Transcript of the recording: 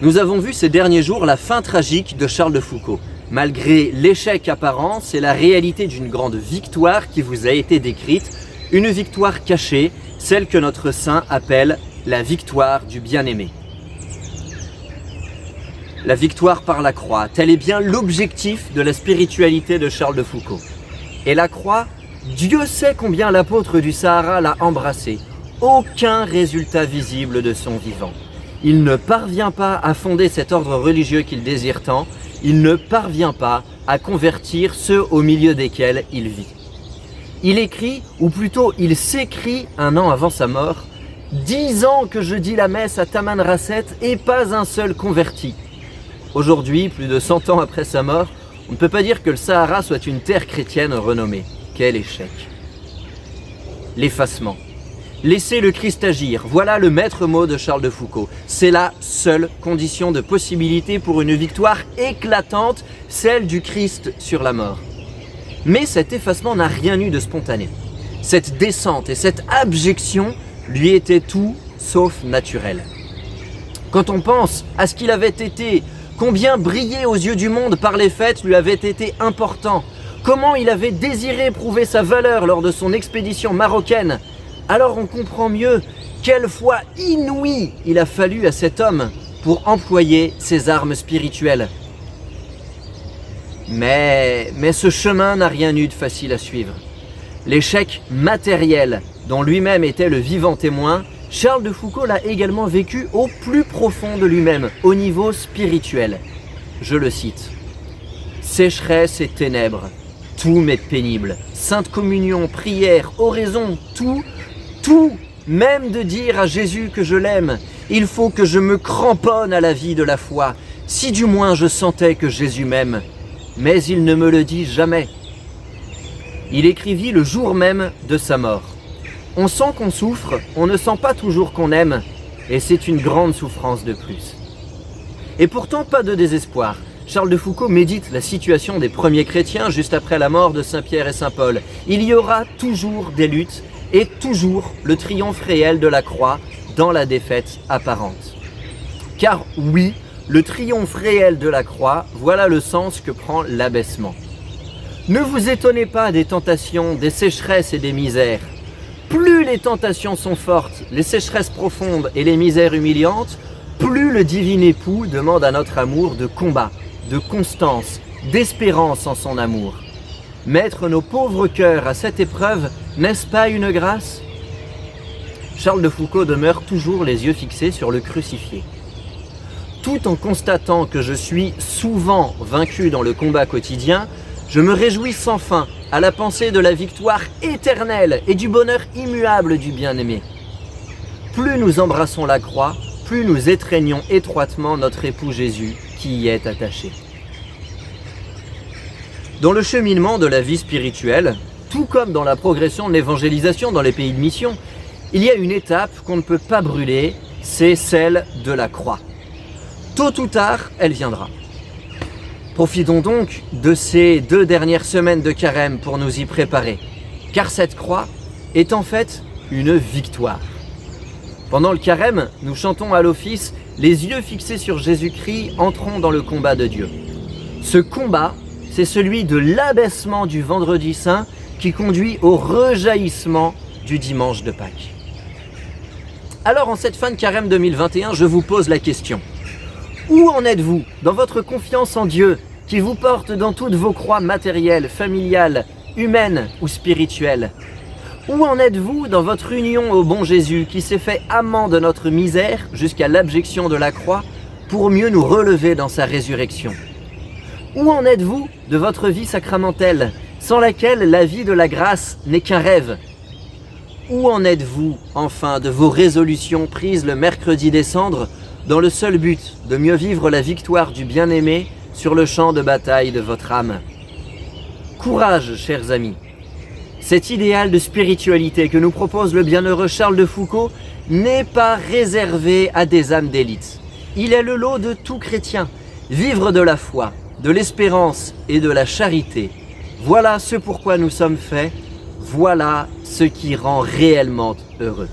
Nous avons vu ces derniers jours la fin tragique de Charles de Foucault. Malgré l'échec apparent, c'est la réalité d'une grande victoire qui vous a été décrite, une victoire cachée, celle que notre saint appelle la victoire du bien-aimé. La victoire par la croix, tel est bien l'objectif de la spiritualité de Charles de Foucault. Et la croix, Dieu sait combien l'apôtre du Sahara l'a embrassée. Aucun résultat visible de son vivant. Il ne parvient pas à fonder cet ordre religieux qu'il désire tant, il ne parvient pas à convertir ceux au milieu desquels il vit. Il écrit, ou plutôt il s'écrit un an avant sa mort, « 10 ans que je dis la messe à Tamanrasset et pas un seul converti ». Aujourd'hui, plus de 100 ans après sa mort, on ne peut pas dire que le Sahara soit une terre chrétienne renommée. Quel échec! L'effacement. Laissez le Christ agir, voilà le maître mot de Charles de Foucault. C'est la seule condition de possibilité pour une victoire éclatante, celle du Christ sur la mort. Mais cet effacement n'a rien eu de spontané. Cette descente et cette abjection lui étaient tout sauf naturelles. Quand on pense à ce qu'il avait été, combien briller aux yeux du monde par les fêtes lui avait été important, comment il avait désiré prouver sa valeur lors de son expédition marocaine, alors on comprend mieux quelle foi inouïe il a fallu à cet homme pour employer ses armes spirituelles. Mais ce chemin n'a rien eu de facile à suivre. L'échec matériel dont lui-même était le vivant témoin, Charles de Foucault l'a également vécu au plus profond de lui-même, au niveau spirituel. Je le cite. « Sécheresse et ténèbres, tout m'est pénible. Sainte communion, prière, oraison, tout, même de dire à Jésus que je l'aime. Il faut que je me cramponne à la vie de la foi, si du moins je sentais que Jésus m'aime. Mais il ne me le dit jamais. » Il écrivit le jour même de sa mort. On sent qu'on souffre, on ne sent pas toujours qu'on aime, et c'est une grande souffrance de plus. Et pourtant, pas de désespoir. Charles de Foucault médite la situation des premiers chrétiens juste après la mort de Saint Pierre et Saint Paul. Il y aura toujours des luttes et toujours le triomphe réel de la croix dans la défaite apparente. Car oui, le triomphe réel de la croix, voilà le sens que prend l'abaissement. Ne vous étonnez pas des tentations, des sécheresses et des misères. Plus les tentations sont fortes, les sécheresses profondes et les misères humiliantes, plus le divin époux demande à notre amour de combat, de constance, d'espérance en son amour. Mettre nos pauvres cœurs à cette épreuve, n'est-ce pas une grâce? Charles de Foucault demeure toujours les yeux fixés sur le crucifié. Tout en constatant que je suis souvent vaincu dans le combat quotidien, je me réjouis sans fin à la pensée de la victoire éternelle et du bonheur immuable du bien-aimé. Plus nous embrassons la croix, plus nous étreignons étroitement notre époux Jésus qui y est attaché. Dans le cheminement de la vie spirituelle, tout comme dans la progression de l'évangélisation dans les pays de mission, il y a une étape qu'on ne peut pas brûler, c'est celle de la croix. Tôt ou tard, elle viendra. Profitons donc de ces 2 dernières semaines de carême pour nous y préparer, car cette croix est en fait une victoire. Pendant le carême, nous chantons à l'office « Les yeux fixés sur Jésus-Christ, entrons dans le combat de Dieu ». Ce combat, c'est celui de l'abaissement du vendredi saint qui conduit au rejaillissement du dimanche de Pâques. Alors en cette fin de carême 2021, je vous pose la question. Où en êtes-vous dans votre confiance en Dieu qui vous porte dans toutes vos croix matérielles, familiales, humaines ou spirituelles? Où en êtes-vous dans votre union au bon Jésus qui s'est fait amant de notre misère jusqu'à l'abjection de la croix pour mieux nous relever dans sa résurrection? Où en êtes-vous de votre vie sacramentelle sans laquelle la vie de la grâce n'est qu'un rêve? Où en êtes-vous enfin de vos résolutions prises le mercredi des cendres dans le seul but de mieux vivre la victoire du bien-aimé sur le champ de bataille de votre âme? Courage, chers amis! Cet idéal de spiritualité que nous propose le bienheureux Charles de Foucault n'est pas réservé à des âmes d'élite. Il est le lot de tout chrétien. Vivre de la foi, de l'espérance et de la charité. Voilà ce pourquoi nous sommes faits. Voilà ce qui rend réellement heureux.